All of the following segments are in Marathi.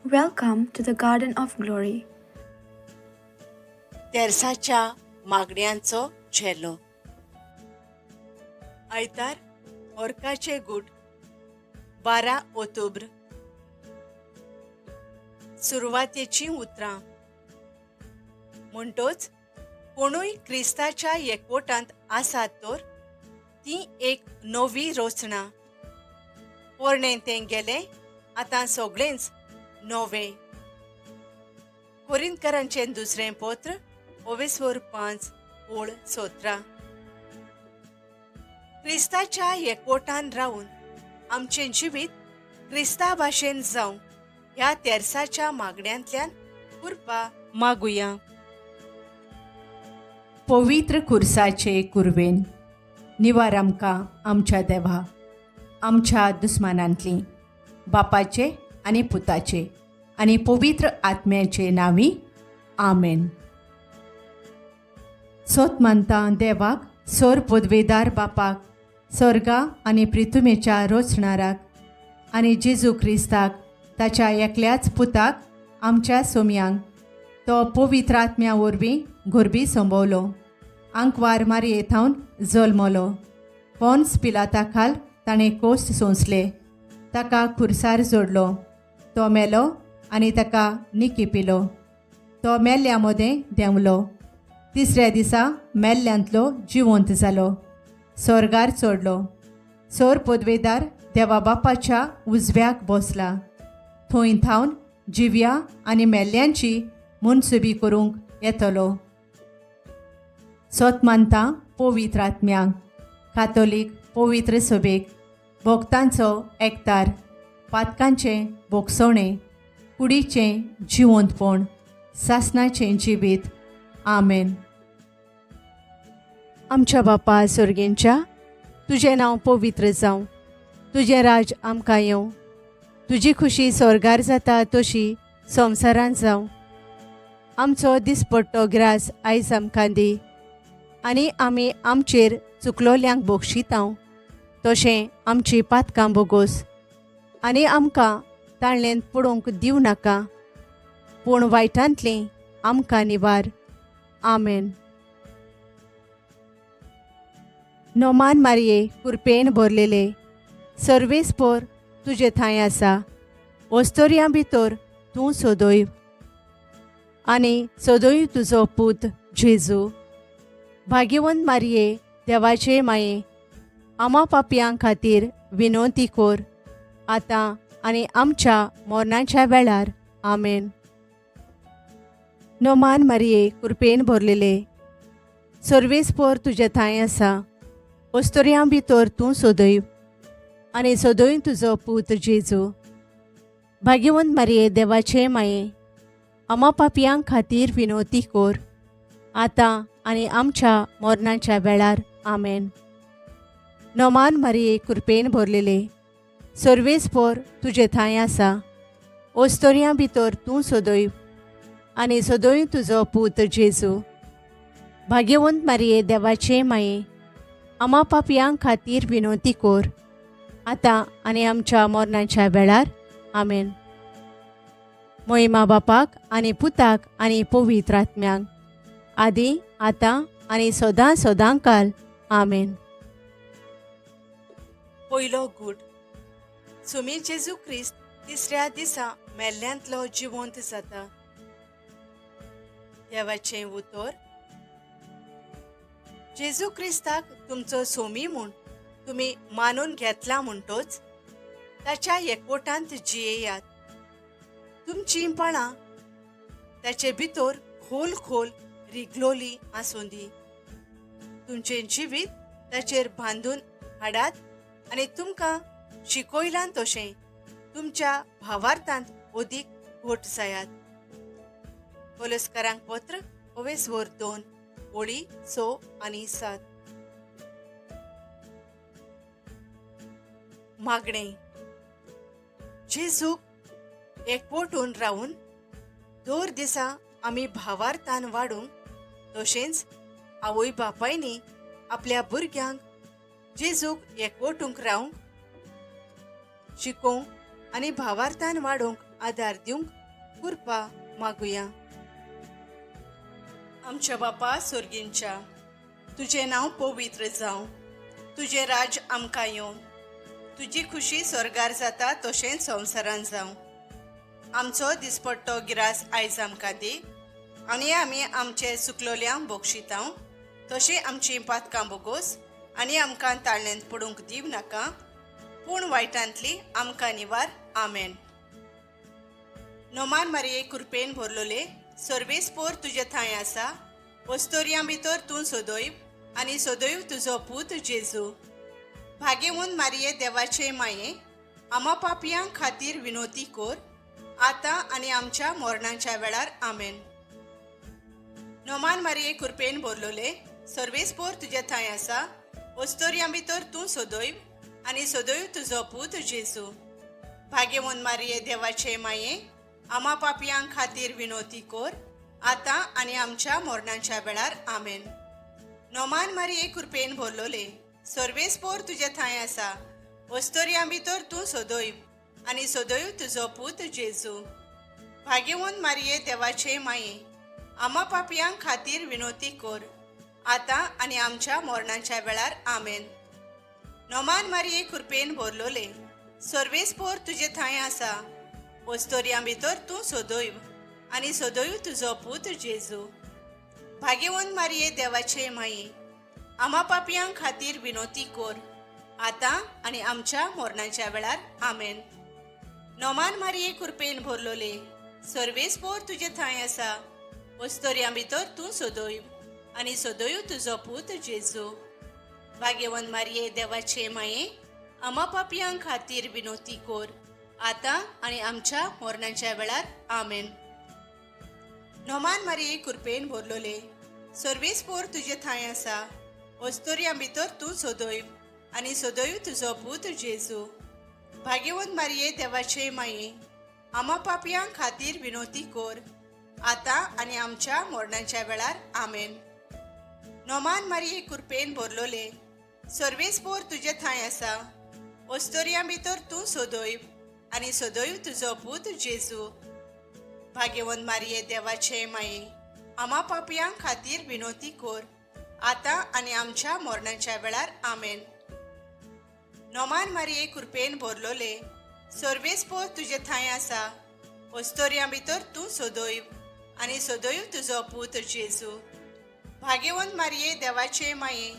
Welcome to the Garden of Glory. तेरसाच्या मागण्यांचो झेलो. आयतार ओर्काचे गूट 12 ऑक्टोबर. सुरवातेची उतरां. म्हणटोच कोणूय क्रिस्ताच्या एकवटांत आसात तर ती एक नवी रचना. पोरणें तें गेलें, आतां सगळेंच नवें. कोरिंथकारांचें दुसरें पत्र 5:17. क्रिस्ताच्या एकवटान रावन आमचें जिवीत क्रिस्ता भाशेन जावं ह्या तेरसाच्या मागण्यांतल्यान करपा मागुया. पवित्र खुर्साचे कुरवेन निवार आमकां आमच्या देवा, आमच्या दुस्मानांतली, बापाचे आनी पुताचे आनी पवित्र आत्म्याचे नांवी. आमेन. सोत मानता देवाक, सोर पदवेदार बापाक, स्वर्गा आनी पृथ्वीच्या रचणाराक आनी जेजू क्रिस्ताक, ताच्या एकल्याच पुताक, आमच्या सोम्यांक तो पवित्र आत्म्या वरवीं घोरबी संभोवलो, आंकवार मारयेथावन जल्मलो, पोन्स पिलाता खाल ताणें कोस्त सोंसले, ताका खुर्सार जोडलो, तो मेलो आनी ताका निकिपिलो, तो मेल्ल्या मदें देंवलो, तिसऱ्या दिसा मेल्ल्यांतलो जिवंत जालो, स्वर्गार चडलो, सोर पदवेदार देवा बापाच्या उजव्याक बसला, थंय थावन जिव्या आनी मेल्ल्यांची मुनसुबी करूंक येतलो. सोत मानता पवित्र आत्म्यांक, कातोलीक पवित्र सभेक, भक्तांचो एकतार, पातकांचें भोगसवणें, कुडीचें जिवंतपण, सासणाचें जिवीत. आमेन. आमच्या बापा सर्गेंच्या, तुजें नांव पवित्र जावं, तुजें राज आमकां येवं, तुजी खुशी स्वर्गार जाता तशी संवसारांत जावं. आमचो दिसपट्टो ग्रास आयज आमकां दी, आनी आमी आमचेर चुकलोल्यांक बक्षितांव तशें आमची पातकां बोगोस, आनी आमकां ताळणेंत पडूंक दिवं नाका, पूण वायटांतलीं आमकां निवार. आमेन. नोमान मारये, कुरपेन भरलेले, सर्वेस्पर तुजे थंय आसा, ओस्तोऱ्यां भितर तूं सोदोय, आनी सोदोय तुजो पूत जेजू. भाग्यवंत मारये, देवाचे माये, आमा पापयां खातीर विनोती कोर, आतां आनी आमच्या मरणाच्या वेळार. आमेन. नोमान मारये, कुरपेन भरलेले, सर्वेस्पर तुजे थंय आसा, ओस्तोऱ्यां भितर तूं सोदोय, आनी सोदोय तुजो पूत जेजू. भाग्यवंत मारये, देवाचे माये, आमा पापयां खातीर विनोती कोर, आतां आनी आमच्या मरणाच्या वेळार. आमेन. नोमान मारये, कुरपेन भरलेले, सर्वेस्पर तुजे थंय आसा, ओस्तोऱ्यां भितर तूं सोदोय, आनी सोदोय तुजो पूत जेजू. भाग्यवंत मारये, देवाचे माये, आमा पापयां खातीर विनोती कोर, आतां आनी आमच्या मरणाच्या वेळार. आमेन. मोहिमा बापाक आनी पुताक आनी पवित्र आत्म्यांक, आदी आतां आनी सदां सदांकाल. आमेन. पयलो गूट. सुमी जेजू क्रिस्त तिसऱ्या दिसा मेल्ल्यांतलो जिवंत जाता. देवाचें उतर. जेजू क्रिस्ताक तुमचो सोमी म्हूण तुमी मानून घेतला म्हणटोच ताच्या एकवटांत जियेयात. तुमचीं पाळां ताचे भितर खोल खोल रिगलोली आसूं दी. तुमचें जिवीत ताचेर बांदून हाडात आनी तुमकां शिकयलां तशें तुमच्या भावार्थांत ओदीक घोट जायात. कोलोसकारांक पत्र 2:6-7. मागणें. जेजूक एकवटून रावून दर दिसा आमी भावार्थान वाडूंक, तशेंच आवय बापायनी आपल्या भुरग्यांक जेजूक एकवटूंक रावंक शिकोवंक आनी भावार्थान वाडोवंक आदार दिवंक कृपा मागुया. आमच्या बापा स्वर्गींच्या, तुझे नाव पवित्र जावं, तुझे राज आमकां येवं, तुजी खुशी स्वर्गार जाता तशेंच संवसारांत जावं. आमचो दिसपट्टो गिरास आयज आमकां दी, आनी आमी आमचे चुकलोल्यांक बक्षितांव, तशी आमची पातकां बोगोस आनी आमकां ताळणेंत पडूंक दिव नाका, पूण वायटांतली आमकां निवार. आमेन. नोमान मारये कृपेन भरलोले, सर्वेस्पोर तुजे थंय आसा, वस्तोरयां भितर तूं सोदोयब आनी सोदोयब तुजो पूत जेजू. भाग्यवंत मारये देवाचे माये, आमा पापयां खातीर विनोती कोर, आतां आनी आमच्या मरणाच्या वेळार. आमेन. नोमान मारये कृपेन भरलोले, सर्वेस्पोर तुजे थंय आसा, वस्तोरयां भितर तूं सोदोयब आनी सोदोयब तुजो पूत जेजू. भाग्यवंत मारये देवाचे माये, आमा पापयां खातीर विनोती कोर, आतां आनी आमच्या मरणाच्या वेळार. आमेन. नोमान मारये कृपेन भरलोले, सर्वेस्पोर तुजे थंय आसा, वस्तोरयां भितर तूं सोदोयब आनी सोदोयब तुजो पूत जेजू. भाग्यवंत मारये देवाचे माये, आमा पापयां खातीर विनोती कोर, आतां आनी आमच्या मरणाच्या वेळार. आमेन. नोमान मारये कृपेन भरलोले, सर्वेस्पोर तुजे थंय आसा, वस्तोरयां भितर तूं सोदोयब आनी सोदोयब तुजो पूत जेजू. भाग्यवंत मारये देवाचे माये, आमा पापयां खातीर विनोती कोर, आतां आनी आमच्या मरणाच्या वेळार. आमेन. नोमान मारये कृपेन भरलोले, सर्वेस्पोर तुजे थंय आसा, वस्तोरयां भितर तूं सोदोयब आनी सोदोयब तुजो पूत जेजू. भाग्यवंत मारये देवाचे माये, आमा पापयां खातीर विनोती कोर, आतां आनी आमच्या मरणाच्या वेळार. आमेन. नोमान मारये कृपेन भरलोले, सर्वेस्पोर तुजे थंय आसा, वस्तोरयां भितर तूं सोदोयब आनी सोदोयब तुजो पूत जेजू. भाग्यवंत मारये देवाचे माये, आमा पापयां खातीर विनोती कोर, आतां आनी आमच्या मरणाच्या वेळार. आमेन. नोमान मारये कृपेन भरलोले, सर्वेस्पोर तुजे थंय आसा, वस्तोरयां भितर तूं सोदोयब आनी सोदोयब तुजो पूत जेजू. भाग्यवंत मारये देवाचे माये, आमा पापयां खातीर विनोती कोर, आतां आनी आमच्या मरणाच्या वेळार. आमेन. नोमान मारये कृपेन भरलोले, सर्वेस्पोर तुजे थंय आसा, वस्तोरयां भितर तूं सोदोयब आनी सोदोयब तुजो पूत जेजू. भाग्यवंत मारये देवाचे माये,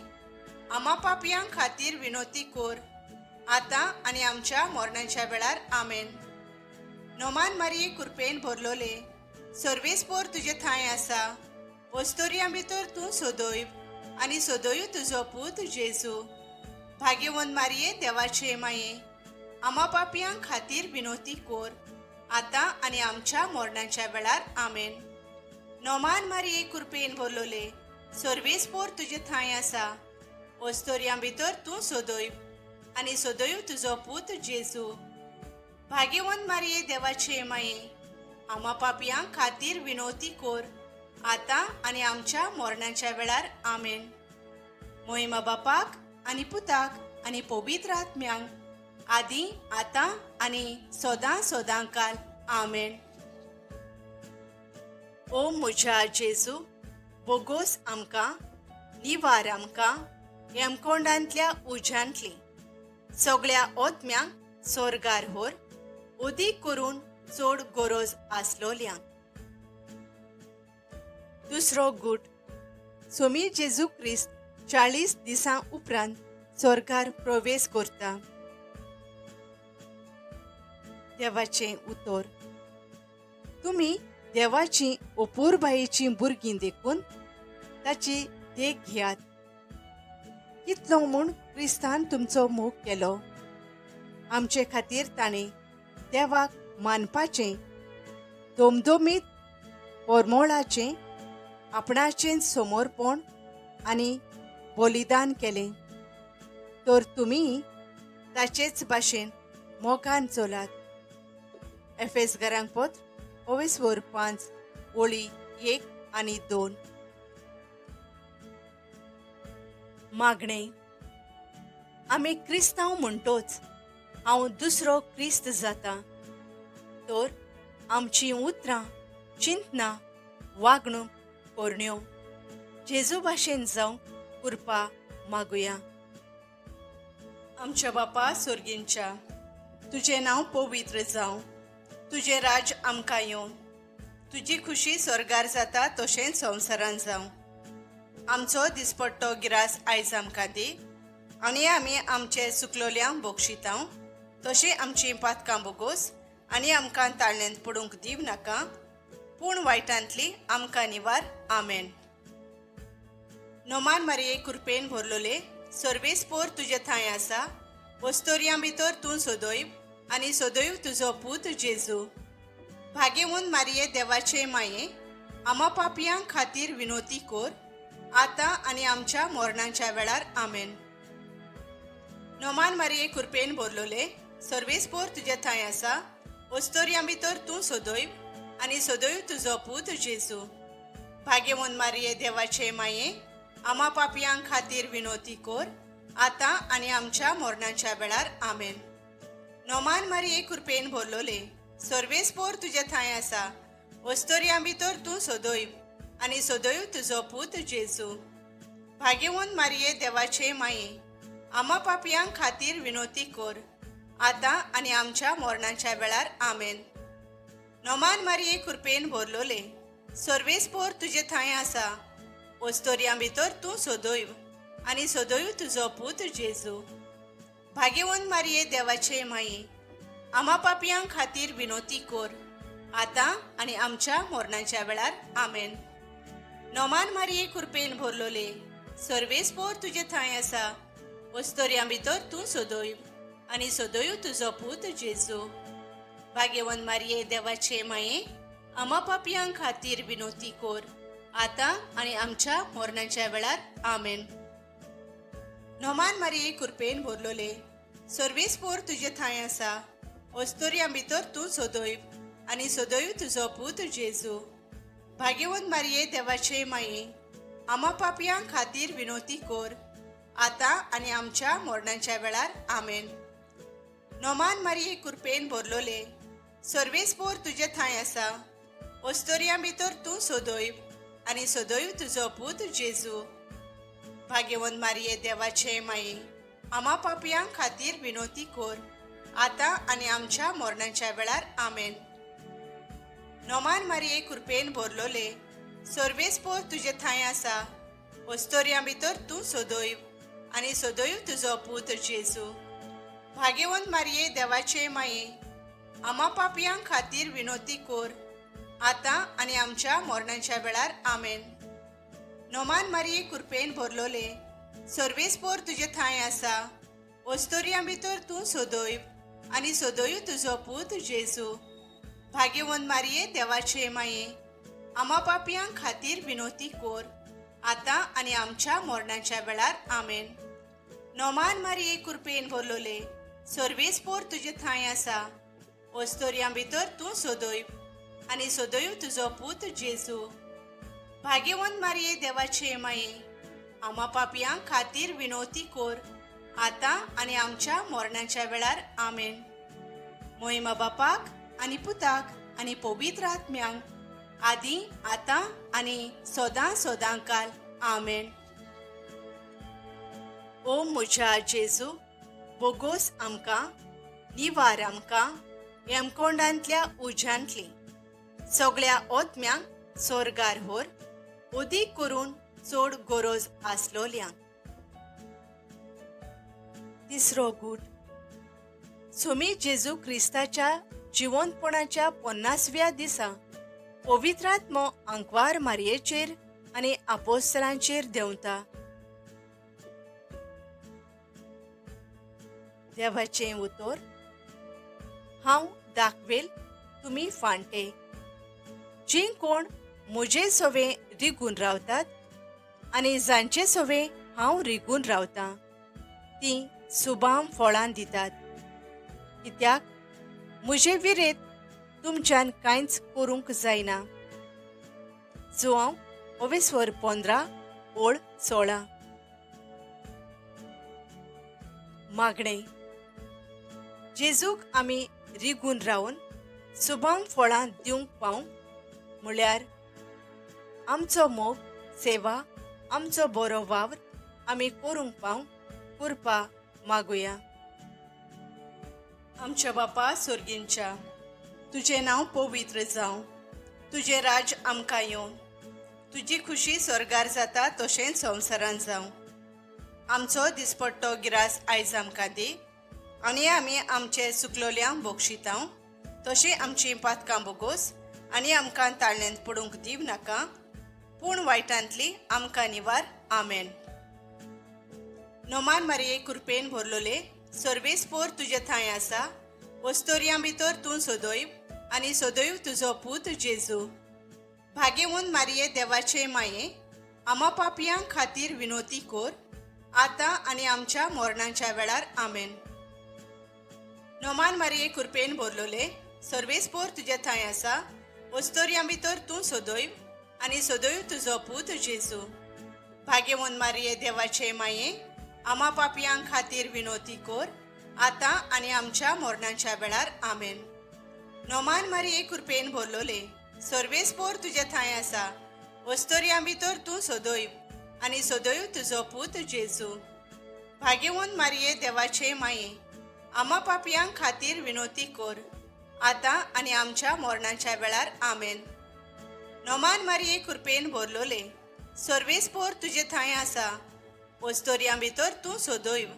आमा पापयां खातीर विनोती कोर, आतां आनी आमच्या मरणाच्या वेळार. आमेन. नोमान मारये कृपेन भरलोले, सर्वेस्पोर तुजे थंय आसा, वस्तोरयां भितर तूं सोदोयब आनी सोदोयब तुजो पूत जेजू. भाग्यवंत मारये देवाचे माये, आमा पापयां खातीर विनोती कोर, आतां आनी आमच्या मरणाच्या वेळार. आमेन. नोमान मारये कृपेन भरलोले, सर्वेस्पोर तुजे थंय आसा, वस्तोरयां भितर तूं सोदोयब आनी सोदोयब तुजो पूत जेजू. भाग्यवंत मारये देवाचे माये, आमा पापयां खातीर विनोती कोर, आतां आनी आमच्या मरणाच्या वेळार. आमेन. मोहिमा बापाक आनी पुताक आनी पवित्र आत्म्यांक, आदी आतां आनी सोदां सोदांकाल. आमेन. ओ म्हज्या जेजू, बोगोस आमकां, निवार आमकां हेमकोंडांतल्या उज्यांतली सगळ्या ओतम्यांक स्वर्गार व्हर, उदीक करून चड गरज आसलोल्यांक. दुसरो गूट. सोमी जेजू क्रिस्त 40 दिसां उपरांत स्वर्गार प्रवेश करता. देवाचें उतर. तुमी देवाची अपुरबायेची भुरगीं देखून ताची देख घेयात. कितलो म्हूण क्रिस्तान तुमचो मोग केलो. आमचे खातीर ताणें देवाक मानपाचें, दोमदोमीत परमोळाचें आपणाचें समर्पण आनी बलिदान केलें. तर तुमी ताचेच भाशेन मोगान चलात. एफेसकारांक पत्र 5 ओळी 1 आनी 2. मागणें. आमी क्रिस्तांव म्हणटोच हांव दुसरो क्रिस्त जाता. तर आमची उतरां चिंतना वागणूक पोरण्यो जेजू भाशेन जावं कृपा मागुया. आमच्या बापा सुर्गींच्या, तुझें नांव पवित्र जावं, तुझें राज आमकां येवं, तुजी खुशी स्वर्गार जाता तशेंच संवसारान जावं. आमचो दिसपट्टो गिरास आयज आमकां दी आनी आमी आमचे चुकलोल्यांक बक्षितां तशी आमची पातकां बोगोस आनी आमकां ताळणेंत पडूंक दिव नाका, पूण वायटांतली आमकां निवार. आमेन. नोमान मारये कृपेन भरलोले, सर्वेस्पोर तुजे थंय आसा, वस्तोरयां भितर तूं सोदोयब आनी सोदोयब तुजो पूत जेजू. भाग्यवंत मारये देवाचे माये, आमा पापयां खातीर विनोती कोर, आतां आनी आमच्या मरणाच्या वेळार. आमेन. नोमान मारये कृपेन भरलोले, सर्वेस्पोर तुजे थंय आसा, वस्तोरयां भितर तूं सोदोयब आनी सोदोयब तुजो पूत जेजू. भाग्यवंत मारये देवाचे माये, आमा पापयां खातीर विनोती कोर, आतां आनी आमच्या मरणाच्या वेळार. आमेन. नोमान मारये कृपेन भरलोले, सर्वेस्पोर तुजे थंय आसा, वस्तोरयां भितर तूं सोदोयब आनी सोदोयब तुजो पूत जेजू. भाग्यवंत मारये देवाचे माये, आमा पापयां खातीर विनोती कोर, आतां आनी आमच्या मरणाच्या वेळार. आमेन. नोमान मारये कृपेन भरलोले, सर्वेस्पोर तुजे थंय आसा, वस्तोरयां भितर तूं सोदोयब आनी सोदोयब तुजो पूत जेजू. भाग्यवंत मारये देवाचे माये, आमा पापयां खातीर विनोती कोर, आतां आनी आमच्या मरणाच्या वेळार. आमेन. नोमान मारये कृपेन भरलोले, सर्वेस्पोर तुजे थंय आसा, वस्तोरयां भितर तूं सोदोयब आनी सोदोयब तुजो पूत जेजू. भाग्यवंत मारये देवाचे माये, आमा पापयां खातीर विनोती कोर, आतां आनी आमच्या मरणाच्या वेळार. आमेन. नोमान मारये कृपेन भरलोले, सर्वेस्पोर तुजे थंय आसा, वस्तोरयां भितर तूं सोदोयब आनी सोदोयब तुजो पूत जेजू. भाग्यवंत मारये देवाचे माये, आमा पापयां खातीर विनोती कोर, आतां आनी आमच्या मरणाच्या वेळार. आमेन. नोमान मारये कृपेन भरलोले, सर्वेस्पोर तुजे थंय आसा, वस्तोरयां भितर तूं सोदोयब आनी सोदोयब तुजो पूत जेजू. भाग्यवंत मारये देवाचे माये, आमा पापयां खातीर विनोती कोर, आतां आनी आमच्या मरणाच्या वेळार. आमेन. नोमान मारये कृपेन भरलोले, सर्वेस्पोर तुजे थंय आसा, वस्तोरयां भितर तूं सोदोयब आनी सोदोयब तुजो पूत जेजू. भाग्यवंत मारये देवाचे माये, आमा पापयां खातीर विनोती कोर, आतां आनी आमच्या मरणाच्या वेळार. आमेन. नोमान मारये कृपेन भरलोले, सर्वेस्पोर तुजे थंय आसा, वस्तोरयां भितर तूं सोदोयब आनी सोदोयब तुजो पूत जेजू. भाग्यवंत मारये देवाचे माये, आमा पापयां खातीर विनोती कोर, आतां आनी आमच्या मरणाच्या वेळार. आमेन. नोमान मारये कृपेन भरलोले, सर्वेस्पोर तुजे थंय आसा, वस्तोरयां भितर तूं सोदोयब आनी सोदोयब तुजो पूत जेजू. भाग्यवंत मारये देवाचे माये, आमा पापयां खातीर विनोती कोर, आतां आनी आमच्या मरणाच्या वेळार. आमेन. मोहिमा बापाक आनी पुताक आनी पवित्र आत्म्यांक, आदी आतां आनी सदां सदांकाल. आमेन. ओ म्हज्या जेजू, बोगोस आमकां, निवार आमकां हेमकोंडांतल्या उज्यांतली सगळ्या ओतम्यांक स्वर्गार व्हर, उदीक करून चड गरज आसलोल्यांक. तिसरो गूट. सोमी जेजू क्रिस्ताच्या जिवंतपणाच्या 50व्या दिसा पवित्रात्मो आंकवार मारयेचेर आनी आपोस्तलांचेर देंवता. देवाचें उतर. हांव दाखवेल, तुमी फांटे. जी कोण म्हजे सवे रिगून रावतात आनी जांचे सवे हांव रिगून रावतां, तीं सुबाम फळां दितात. कित्याक म्हजे विरेत तुमच्यान कांयच करूंक जायना. जो ओवेस्वर 15 ओळ 16. मागणें. जेजूक आमी रिगून रावन शुभम फळां दिवंक पावूं म्हळ्यार आमचो मोग सेवा आमचो बरो वावर आमी करूंक पावूं कृपा मागुया. आमच्या बापा सुर्गींच्या, तुजें नांव पवित्र जावं, तुजें राज आमकां येवं, तुजी खुशी स्वर्गार जाता तशेंच संवसारांत जावं. आमचो दिसपट्टो गिरास आयज आमकां दी आनी आमी आमचे चुकलोल्यांक बक्षितांव तशी आमची पातकां बोगोस आनी आमकां ताळण्यांत पडूंक दिव नाका पूण वायटांतली आमकां निवार. आमेन. नोमान मारये कृपेन भरलोले सर्वेस्पोर तुजे थंय आसा, वस्तोरयां भितर तूं सदैव आनी सदैव तुजो पूत जेजू. भाग्यवंत मारये देवाचे माये, आमा पापयां खातीर विनोती कोर आतां आनी आमच्या मरणाच्या वेळार. आमेन. नोमान मारये कृपेन भरलोले सर्वेस्पोर तुजे थंय आसा, वस्तोरयां भितर तूं सदैव आनी सदैव तुजो पूत जेजू. भाग्यवंत मारये देवाचे माये, आमा पापयां खातीर विनोती कोर आतां आनी आमच्या मरणाच्या वेळार. आमेन. नोमान मारये कृपेन भरलोले सर्वेस्पोर तुजे थंय आसा, वस्तोरयां भितर तूं सदैव आनी सदैव तुजो पूत जेजू. भाग्यवंत मारये देवाचे माये, आमा पापयां खातीर विनोती कोर आतां आनी आमच्या मरणाच्या वेळार. आमेन. नोमान मारये कृपेन भरलोले सर्वेस्पोर तुजे थंय आसा, वस्तोरयां भितर तूं सदैव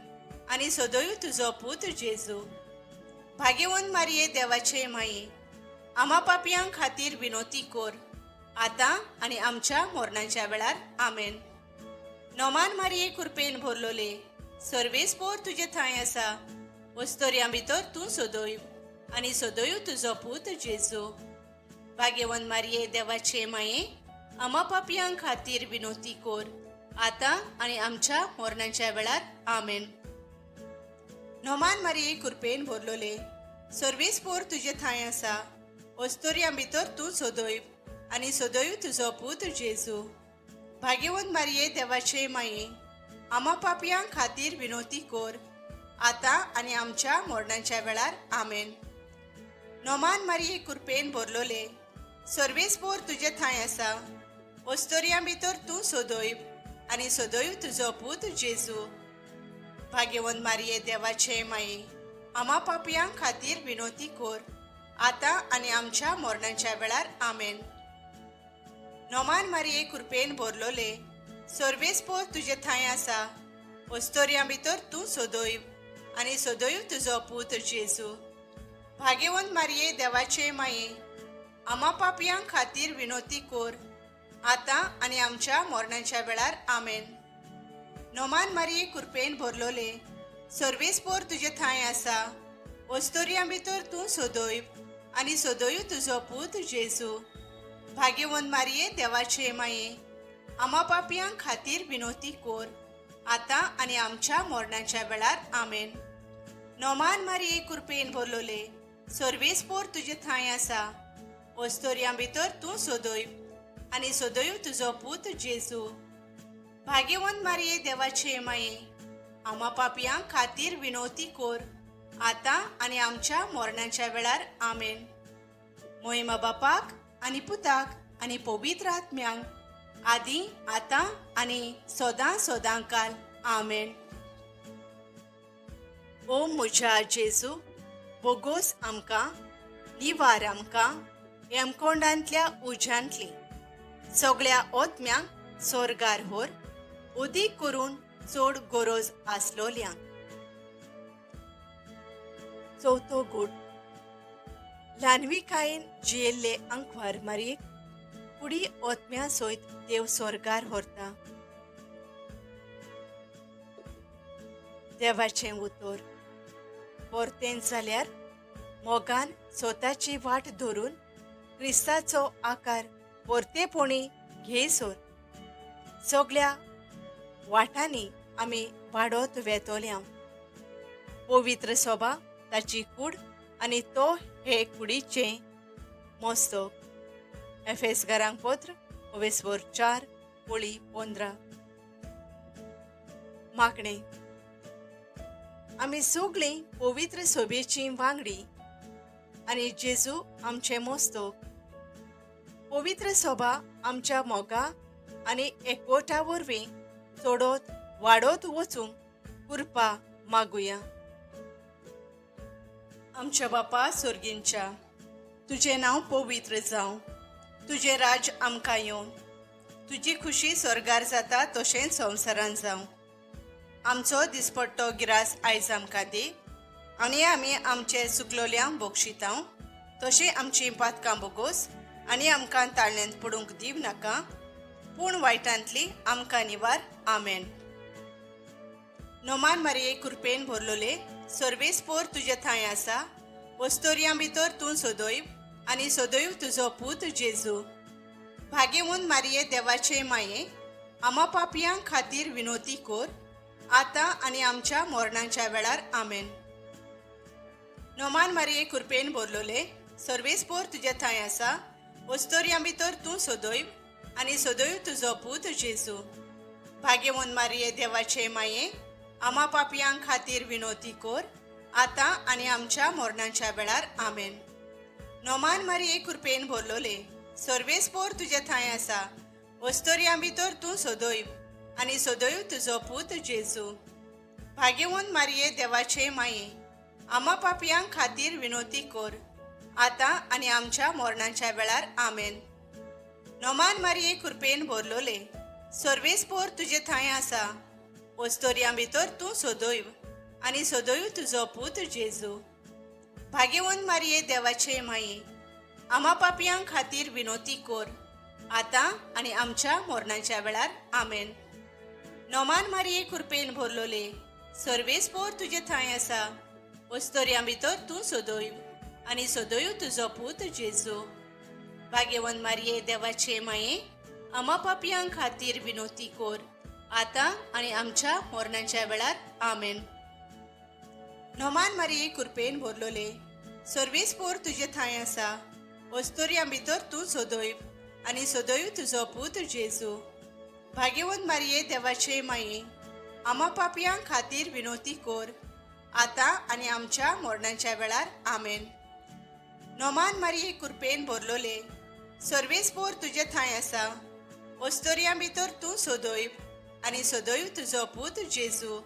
आनी सदैव तुजो पूत जेजू. भाग्यवंत मारये देवाचे माये, आमा पापयां खातीर विनोती कोर आतां आनी आमच्या मरणाच्या वेळार. आमेन. नोमान मारये कृपेन भरलोले सर्वेस्पोर तुजे थंय आसा, वस्तोरयां भितर तूं सदैव आनी सदैव तुजो पूत जेजू. भाग्यवंत मारये देवाचे माये, आमा पापयां खातीर विनोती कोर आतां आनी आमच्या मरणाच्या वेळार. आमेन. नोमान मारये कृपेन भरलोले सर्वेस्पोर तुजे थंय आसा, वस्तोरयां भितर तूं सदैव आनी सदैव तुजो पूत जेजू. भाग्यवंत मारये देवाचे माये, आमा पापयां खातीर विनोती कोर आतां आनी आमच्या मरणाच्या वेळार. आमेन. नोमान मारये कृपेन भरलोले सर्वेस्पोर तुजे थंय आसा, वस्तोरयां भितर तूं सदैव आनी सदैव तुजो पूत जेजू. भाग्यवंत मारये देवाचे माये, आमा पापयां खातीर विनोती कोर आतां आनी आमच्या मरणाच्या वेळार. आमेन. नोमान मारये कृपेन भरलोले सर्वेस्पोर तुजे थंय आसा, वस्तोरयां भितर तूं सदैव आनी सदैव तुजो पूत जेजू. भाग्यवंत मारये देवाचे माये, आमा पापयां खातीर विनोती कोर आतां आनी आमच्या मरणाच्या वेळार. आमेन. नोमान मारये कृपेन भरलोले सर्वेस्पोर तुजे थंय आसा, वस्तोरयां भितर तूं सदैव आनी सदैव तुजो पूत जेजू. भाग्यवंत मारये देवाचे माये, आमा पापयां खातीर विनोती कोर आतां आनी आमच्या मरणाच्या वेळार. आमेन. नोमान मारये कृपेन भरलोले सर्वेस्पोर तुजे थंय आसा, वस्तोरयां भितर तूं सदैव आनी सदैव तुजो पूत जेजू. भाग्यवंत मारये देवाचे माये, आमा पापयां खातीर विनोती कोर आतां आनी आमच्या मरणाच्या वेळार. आमेन. मोहिमा बापाक आनी पुताक आनी पवित्र आत्म्यांक आदी आतां आनी सदां सदां काल. आमेन. ओ म्हज्या जेजू, बोगोस आमकां, निवार आमकां हेमकोंडांतल्या उज्यांतली सगळ्या ओतम्यांक स्वर्गार व्हर, उदीक करून चड गरज आसलोल्यांक. चवथो गूट. ल्हानविकायेन जियेल्ले आंकवार मारयेक कुडी ओतम्या सयत देव स्वर्गार व्हरता. देवाचें उतर. परतें जाल्यार मोगान स्वताची वाट धरून क्रिस्ताचो आकार परतेपणी घेयसर सगळ्या वाटांनी आमी वाडत वेतोल्या. पवित्र सभा ताची कूड आनी तो हे कुडीचें मस्तक. एफेसकारांक पत्र 4:15. मागणें. आमी सगळीं पवित्र सभेचीं वांगडी आणि जेजू आमचे मोस्तोक. पवित्र सभा आमच्या मोगा आणि एकवटा वरवीं चडत वाडत वचूंक कृपा मागुया. आमच्या बापा स्वर्गींच्या, तुझें नांव पवित्र जावं. तुझें राज आमकां येवन. तुजी खुशी स्वर्गार जाता तशेंच संवसारांत जावं. आमचो दिसपट्टो गिरास आयज आमकां दी आनी आमी आमचे चुकलोल्यांक बक्षितांव. तशें आमचीं पातकां बोगोस आनी आमकां ताळण्यांत पडूंक दिव नाका, पूण वायटांतली आमकां निवार. आमेन. नोमान मारये कृपेन भरलोले, सर्वेस्पोर तुजे थंय आसा. वस्तोरयां भितर तूं सदैव आनी सदैव तुजो पूत जेजू. भाग्यवंत मारये देवाचे माये, आमा पापयां खातीर विनोती कोर, आतां आनी आमच्या मरणाच्या वेळार. आमेन. नोमान मारये कृपेन भरलोले, सर्वेस्पोर तुजे थंय आसा. वस्तोरयां भितर तूं सदैव आनी सदैव तुजो पूत जेजू. भाग्यवंत मारये देवाचे माये, आमा पापयां खातीर विनोती कोर, आतां आनी आमच्या मरणाच्या वेळार. आमेन. नोमान मारये कृपेन भरलोले, सर्वेस्पोर तुजे थंय आसा. वस्तोरयां भितर तूं सदैव आनी सदैव तुजो पूत जेजू. भाग्यवंत मारये देवाचे माये, आमा पापयां खातीर विनोती कोर, आतां आनी आमच्या मरणाच्या वेळार. आमेन. नोमान मारये कृपेन भरलोले, सर्वेस्पोर तुजे थंय आसा. वस्तोरयां भितर तूं सदैव आनी सदैव तुजो पूत जेजू. भाग्यवंत मारये देवाचे माये, आमा पापयां खातीर विनोती कोर, आतां आनी आमच्या मरणाच्या वेळार. आमेन. नोमान मारये कृपेन भरलोले, सर्वेस्पोर तुजे थंय आसा. वस्तोरयां भितर तूं सदैव आनी सदैव तुजो पूत जेजू. भाग्यवंत मारये देवाचे माये, आमा पापयां खातीर विनोती कोर, आतां आनी आमच्या मरणाच्या वेळार. आमेन. नोमान मारये कृपेन भरलोले, सर्वेस्पोर तुजे थंय आसा. वस्तोरयां भितर तूं सदैव आनी सदैव तुजो पूत जेजू. भाग्यवंत मारये देवाचे माये, आमा पापयां खातीर विनोती कोर, आतां आनी आमच्या मरणाच्या वेळार. आमेन. नोमान मारये कृपेन भरलोले, सर्वेस्पोर तुजे थंय आसा. वस्तोरयां भितर तूं सदैव आनी सदैव तुजो पूत जेजू.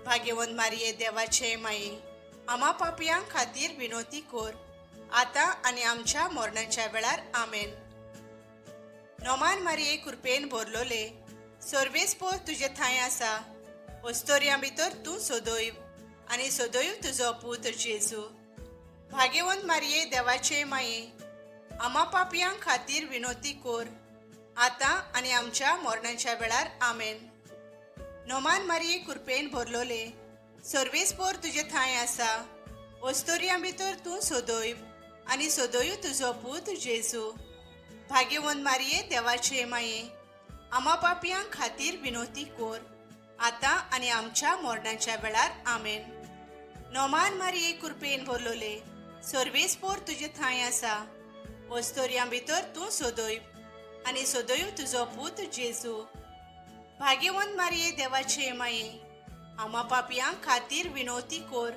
भाग्यवंत मारये देवाचे माये, आमा पापयां खातीर विनोती कोर, आतां आनी आमच्या मरणाच्या वेळार. आमेन. नोमान मारये कृपेन भरलोले, सर्वेस्पोर तुजे थंय आसा. वस्तोरयां भितर तूं सदैव आनी सदैव तुजो पूत जेजू. भाग्यवंत मारये देवाचे माये, आमा पापयां खातीर विनोती कोर, आतां आनी आमच्या मरणाच्या वेळार. आमेन. नोमान मारये कृपेन भरलोले, सर्वेस्पोर तुजे थंय आसा. वस्तोरयां भितर तूं सदैव आनी सदैव तुजो पूत जेजू. भाग्यवंत मारये देवाचे माये, आमा पापयां खातीर विनोती कोर, आतां आनी आमच्या मरणाच्या वेळार. आमेन. नोमान मारये कृपेन भरलोले, सर्वेस्पोर तुजे थंय आसा. वस्तोरयां भितर तूं सदैव आनी सदैव तुजो पूत जेजू. भाग्यवंत मारये देवाचे माये, आमा पापयां खातीर विनोती कोर,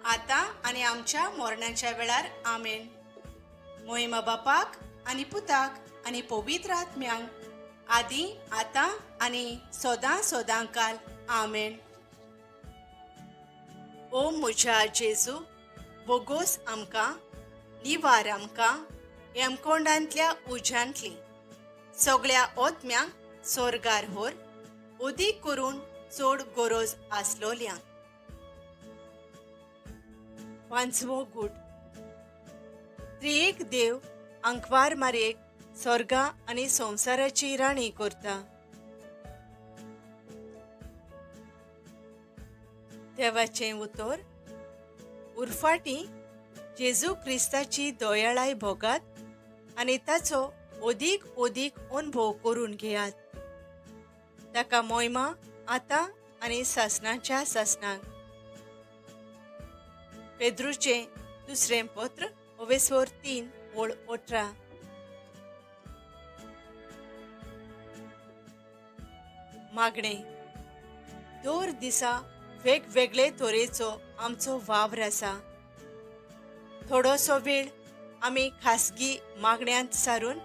आतां आनी आमच्या मरणाच्या वेळार. आमेन. मोहिमा बापाक आनी पुताक आनी पवित्र आत्म्यांक, आदी आतां आनी सदां सदांकाल. आमेन. ओ म्हज्या जेजू, बोगोस आमकां, निवार आमकां हेमकोंडांतल्या उज्यांतली सगळ्या ओतम्यांक स्वर्गार व्हर, उदीक करून चड गरज आसलोल्यांक. पांचवो गूट. त्रिएक देव अंकवार मारयेक स्वर्गा आनी संवसाराची राणी करता. देवाचें उतर. उरफाटी जेजू क्रिस्ताची दयाळाय भोगात आनी ताचो ओदीक ओदीक अनुभव करून घेयात. ताका मोहिमा आतां आनी सासणाच्या सासणाक. पेद्रूचें दुसरें पत्र, 3:18. मागणे. दर दिसा वेगवेगळे तरेचो आमचो वावर आसा. थोडोसो वेळ आमी खासगी मागण्यांत सारून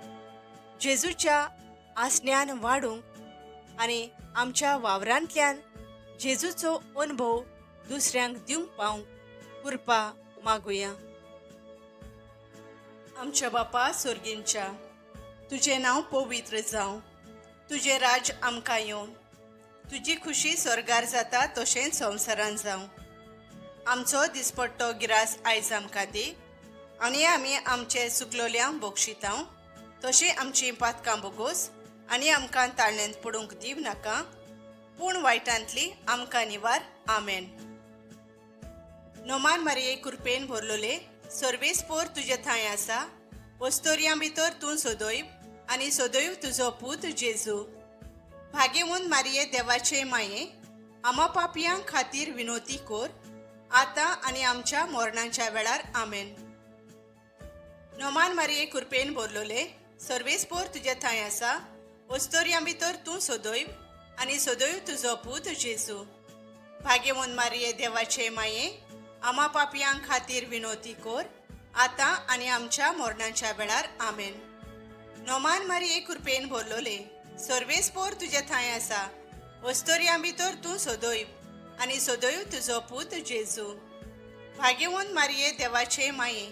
जेजूच्या आसण्यान वाडूंक आनी आमच्या वावरांतल्यान जेजूचो अनुभव दुसऱ्यांक दिवंक पावंक कृपा मागुया. आमच्या बापा सुर्गींच्या, तुजें नांव पवित्र जावं, तुजें राज आमकां येवं, तुजी खुशी स्वर्गार जाता तशेंच संवसारांत जावं. आमचो दिसपट्टो गिरास आयज आमकां दी आनी आमी आमचे चुकलोल्यांक बक्षितांव, तशी आमची पातकां बोगोस आनी आमकां ताळणेंत पडूंक दिव नाका, पूण वायटांतली आमकां निवार. आमेन. नोमान मारये कृपेन भरलोले, सर्वेस्पोर तुजे थंय आसा, वस्तोरयां भितर तूं सोदोयब आनी सोदोयब तुजो पूत जेजू. भाग्यवंत मारये देवाचे माये, आमा पापयां खातीर विनोती कोर, आतां आनी आमच्या मरणाच्या वेळार. आमेन. नोमान मारये कृपेन भरलोले, सर्वेस्पोर तुजे थंय आसा, वस्तोरयां भितर तूं सोदोयब आनी सोदोयब तुजो पूत जेजू. भाग्यवंत मारये देवाचे माये, आमा पापयां खातीर विनोती कोर, आतां आनी आमच्या मरणाच्या वेळार. आमेन. नोमान मारये कृपेन भरलोले, सर्वेस्पोर तुजे थंय आसा, वस्तोरयां भितर तूं सोदोयब आनी सोदोयब तुजो पूत जेजू. भाग्यवंत मारये देवाचे माये,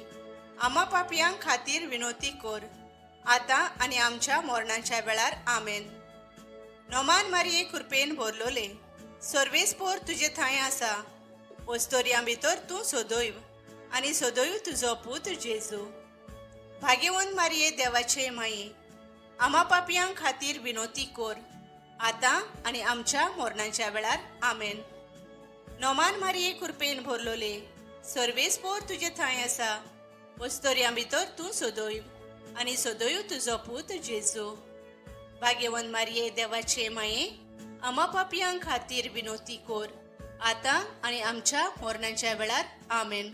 आमा पापयां खातीर विनोती कोर, आतां आनी आमच्या मरणाच्या वेळार. आमेन. नोमान मारये कृपेन भरलोले, सर्वेस्पोर तुजे थंय आसा, वस्तोरयां भितर तूं सोदोयब आनी सोदोयब तुजो पूत जेजू. भाग्यवंत मारये देवाचे माये, आमा पापयां खातीर विनोती कोर, आतां आनी आमच्या मरणाच्या वेळार. आमेन. नोमान मारये कृपेन भरलोले, सर्वेस्पोर तुजे थंय आसा, वस्तोरयां भितर तूं सोदोयब आनी सोदोयब तुजो पूत जेजू. भाग्यवंत मारये देवाचे माये, आमा पापयां खातीर विनोती कोर, आतां आनी आमच्या मरणाच्या वेळार. आमेन.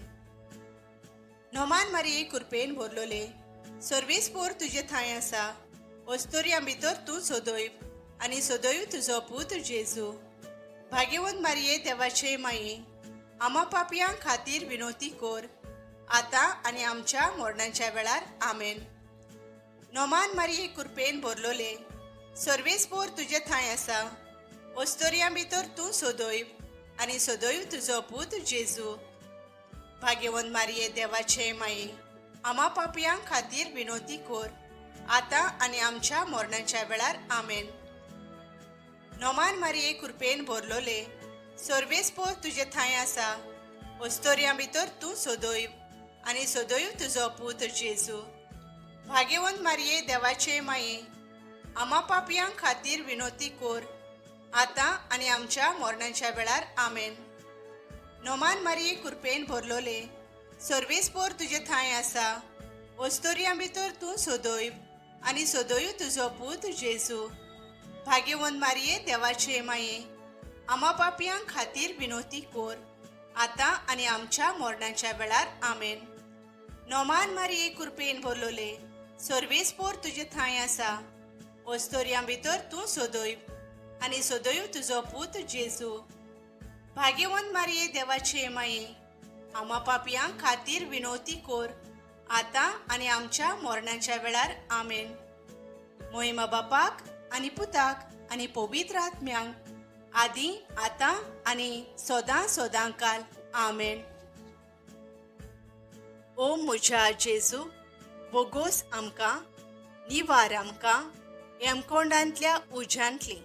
नोमान मारये कृपेन भरलोले, सर्वेस्पोर तुजे थंय आसा, वस्तोरयां भितर तूं सोदोयब आनी सोदोयब तुजो पूत जेजू. भाग्यवंत मारये देवाचे माये, आमा पापयां खातीर विनोती कोर, आतां आनी आमच्या मरणाच्या वेळार. आमेन. नोमान मारये कृपेन भरलोले, सर्वेस्पोर तुजे थंय आसा, वस्तोरयां भितर तूं सोदोयब आनी सोदोयब तुजो पूत जेजू. भाग्यवंत मारये देवाचे माये, आमा पापयां खातीर विनोती कोर, आतां आनी आमच्या मरणाच्या वेळार. आमेन. नोमान मारये कृपेन भरलोले, सर्वेस्पोर तुजे थंय आसा, वस्तोरयां भितर तूं सोदोयब आनी सोदोयब तुजो पूत जेजू. भाग्यवंत मारये देवाचे माये, आमा पापयां खातीर विनोती कोर, आतां आनी आमच्या मरणाच्या वेळार. आमेन. नोमान मारये कृपेन भरलोले, सर्वेस्पोर तुजे थंय आसा, वस्तोरयां भितर तूं सोदोयब आनी सोदोयब तुजो पूत जेजू. भाग्यवंत मारये देवाचे माये, आमा पापयां खातीर विनोती कोर, आतां आनी आमच्या मरणाच्या वेळार. आमेन. नोमान मारये कृपेन भरलोले, सर्वेस्पोर तुजे थंय आसा, वस्तोरयां भितर तूं सोदोयब आनी सोदोयब तुजो पूत जेजू. भाग्यवंत मारये देवाचे माये, आमा पापयां खातीर विनोती कोर, आतां आनी आमच्या मरणाच्या वेळार. आमेन. मोहिमा बापाक आनी पुताक आनी पवित्र आत्म्यांक, आदी आतां आनी सदां सदांकाल. आमेन. ओ म्हज्या जेजू, बोगोस आमकां, निवार आमकां हेमकोंडांतल्या उज्यांतली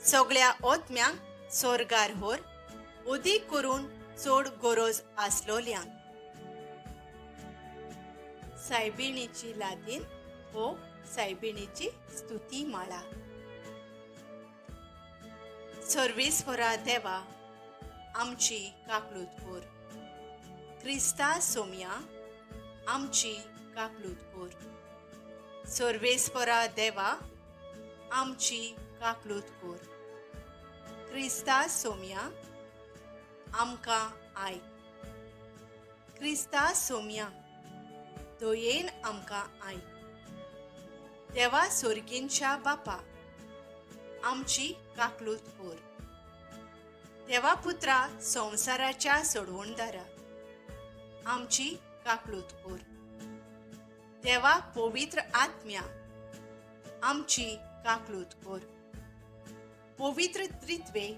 सगळ्या ओतम्यांक स्वर्गार व्हर, उदीक करून चड गरज आसलोल्यांक. सायबिणीची लादीन हो सायबिणीची स्तुती माळा. सर्वेस्परा देवा, आमची काकलूत कोर. क्रिस्ता सोम्या, आमची काकलूत कोर. सर्वेस्परा देवा, आमची काकलूत कोर. क्रिस्ता सोम्या, आमकां आयक. क्रिस्ता सोम्या, दयेन आमकां आयक. देवा सोर्गींच्या बापा, आमची काकलूत कोर. देवा पुत्रा संवसाराच्या सोडवणदारा, आमची काकलूत कोर. देवा पवित्र आत्म्या आमची काकलूत कोर. पवित्र त्रित्वे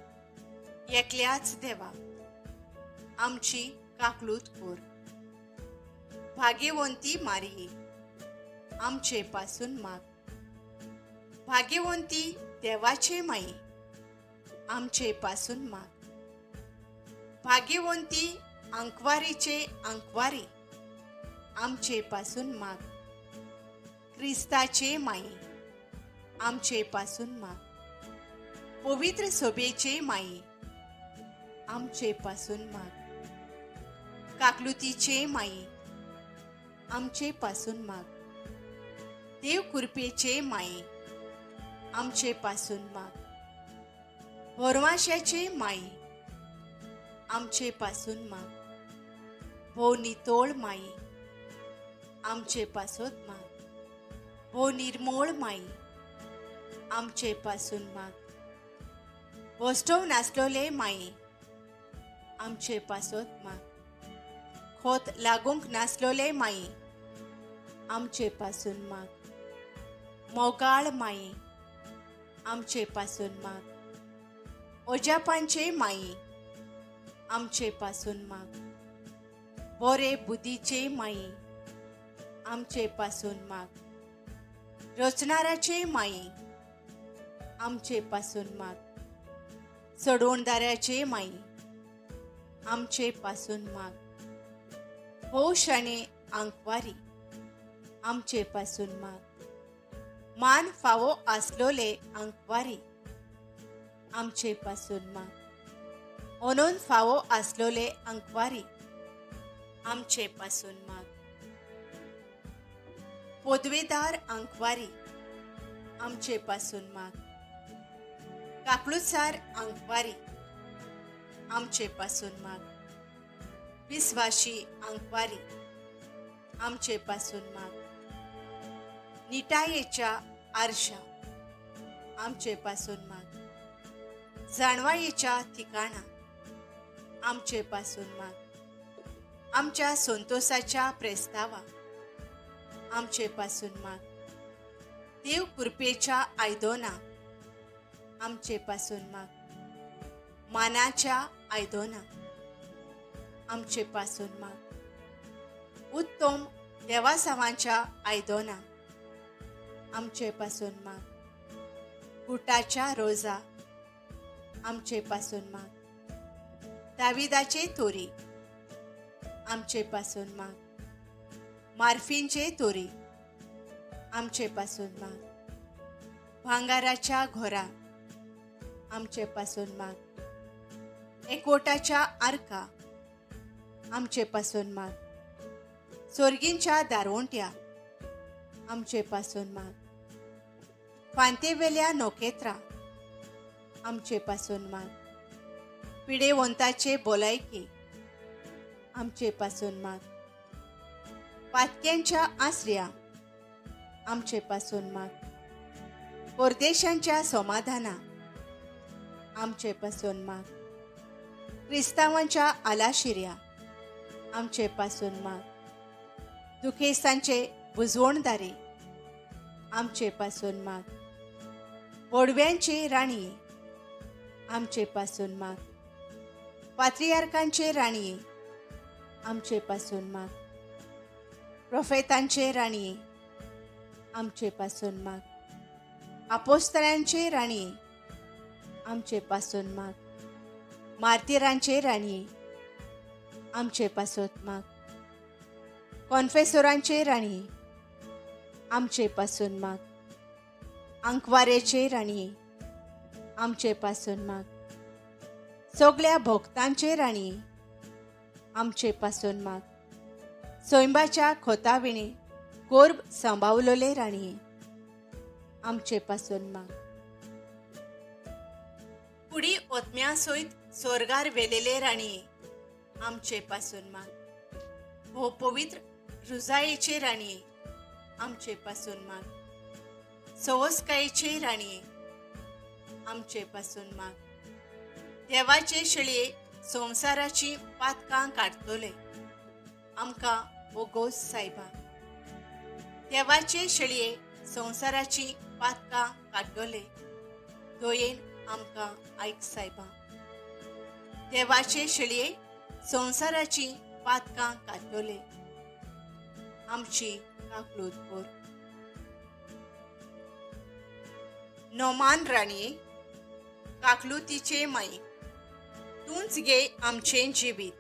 एकल्याच देवा आमची काकलूत कोर. भाग्यवंती मारिये आमचे पासून माग. भाग्यवंती देवाचे माई आमचे पासून माग. भाग्यवंती अंकवारीचे अंकवारी आमचे पासून माग. ख्रिस्ताचे माई आमचे पासून माग. पवित्र सोबेचे माई आमचे पासून माग. काकलुतीचे माई आमचे पासून माग. देव कृपेचे माई आमचे पासून माग. भरवशाचे माई आमचे पासून माग. भो नितोळ माई आमचे पासून माग. भो निर्मोळ माई आमचे पासून माग. वस्तव नासलोले माई आमचे पासून माग. खोत लागूंक नासलोले माई आमचे पासून माग. मोगाळ माई आमचे पासून माग. ओजापांचे माई आमचे पासून माग. बोरे बुद्धीचे माई आमचे पासून माग. रचणाऱ्याचे माई आमचे पासून माग. सोडवणदाराचे माई आमचे पासून माग. हो शणे अंकवारी आमचे पासून माग. मान फावो आसलोले अंकवारी आमचे पासून माग. ओनोन फावो आसलोले अंकवारी आमचे पासून माग. पदवेदार अंकवारी आमचे पासून माग. काकलुतसार अंकवारी आमचे पासून माग. विश्वासी अंकवारी आमचे पासून माग. निटायेच्या आरशा आमचे पासून माग. जाणवायेच्या ठिकाणा आमचे पासून माग. आमच्या संतोषाच्या प्रेस्तावा आमचे पासून माग. देव कृपेच्या आयदोना आमचे पासून माग. मानाच्या आयदोना आमचे पासून माग. उत्तम देवासावांच्या आयदोना आमचे पासून माग. गुटाच्या रोजा आमचे पासून माग. दाविदाचे तोरी आमचे पासून माग. मार्फिनचे तोरी आमचे पासून माग. भांगाराच्या घोरा आमचे पासून माग. एकवटाच्या आर्का आमचे पासून माग. सोर्गींच्या दारोंट्या आमचे पासून माग. फांतेवेल्या नोकेत्रा आमचे पासून माग. पिडेवंताचे बोलायके आमचे पासून माग. पातक्यांच्या आसऱ्या आमचे पासून माग. परदेशांच्या समाधाना आमचे पासून माग. क्रिस्तावांच्या आलाशिऱ्या आमचे पासून माग. दुखेस्तांचे बुजवणदारे आमचे पासून माग. वडव्यांचे राणी आमचे पासून माग. पात्रियार्कांचे राणी आमचे पासून माग. प्रोफेतांचे राणी आमचे पासून माग. अपोस्तलांचे राणी आमचे पासून माग. मार्तिरांचे राणी आमचे पासून माग. कॉन्फेसोरांचे राणी आमचे पासून माग. अंकवारेचे राणी आमचे पासून माग. सगळ्या भक्तांचे राणी आमचे पासून माग. सोयंबाच्या खोताविणे कोर्ब सांभाळलोले राणी आमचे पासून माग. पुढी ओतम्या सयत स्वर्गार वेलेले राणी आमचे पासून माग. हो पवित्र रुजायेचे राणी आमचे पासून माग. सवस्कायेचे राणी आमचे पासून माग. देवाचे शिळे संसाराची पातकां काडतले आमकां ओगोस सायबा. देवाचे शेळये संवसाराची पातकां काडटले, दोयेन आमकां आयक सायबा. देवाचे शेळये संवसाराची पातकां काडटले, आमची काकलूत कोर. नोमान राणये, काकलुतीचे माई, तूंच गे आमचें जिवीत,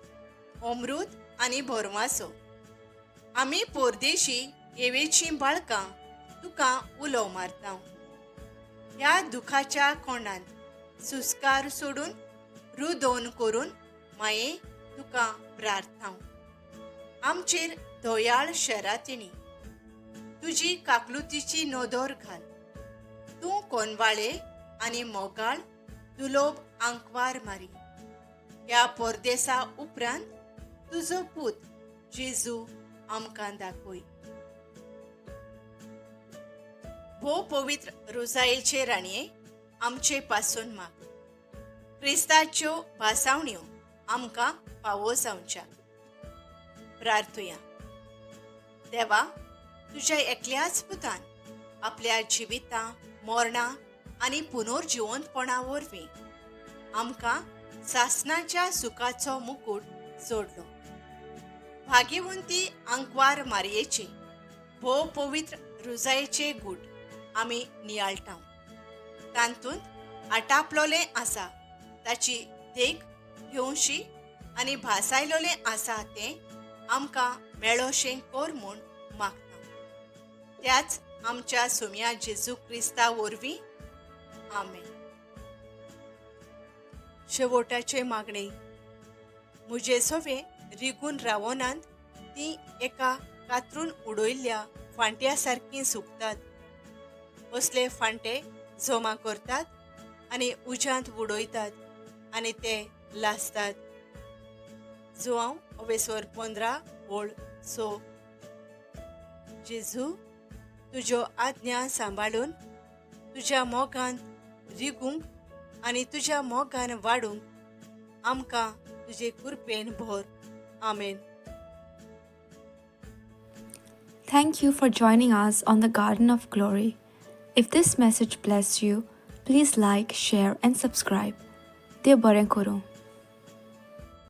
अमृत आनी भरवासो. आमी पोरदेशी येवेचीं बाळकां तुका उलो मारता. ह्या दुखाच्या कोंडांत सुस्कार सोडून रुदोन करून माये तुका प्रार्थना. आमचेर दोयाळ शेरातिणी, तुजी काकलुतीची नोदोर घाल. तूं कोनवाळे आनी मोगाळ दुलोब आंकवार मारी. ह्या पोरदेसा उपरांत तुजो पूत जेजू आमकां दाखय. भोव पवित्र रोजायेचे राणये, आमचे पासून माग. क्रिस्ताच्यो भासावण्यो आमकां फावो जावच्या. प्रार्थुया. देवा, तुज्या एकल्याच पुतान आपल्या जिवितां, मरणां आनी पुनर्जिवंतपणा वरवीं आमकां सासणाच्या सुखाचो मुकुट जोडलो. भाग्यवंती आंकवार मारयेचे भोव पवित्र रुजायेचे गूट आमी नियाळटाव. तांतूंत आटापलोलें आसा ताची देख घेवशी आनी भासायलोलें आसा तें आमकां मेळोशें कोर म्हूण मागता. त्याच आमच्या सुम्या जेजू क्रिस्ता वरवीं. आमेन. शेवटाचे मागणे. म्हजे सोवे रिगून रावनांत ती एका कातरून उडयल्ल्या फांट्या सारकीं सुकतात. असले फांटे जमा करतात आनी उज्यांत उडयतात आनी ते लासतात. जुआंव अवेसोर 15:6. जेजू, तुज्यो आज्ञा सांबाळून तुज्या मोगांत रिगूंक आनी तुज्या मोगान वाडूंक आमकां तुजे कृपेन भर. आमेन. Thank you for joining us on the Garden of Glory. If this message blessed you, please like, share, and subscribe. देव बरें करूं.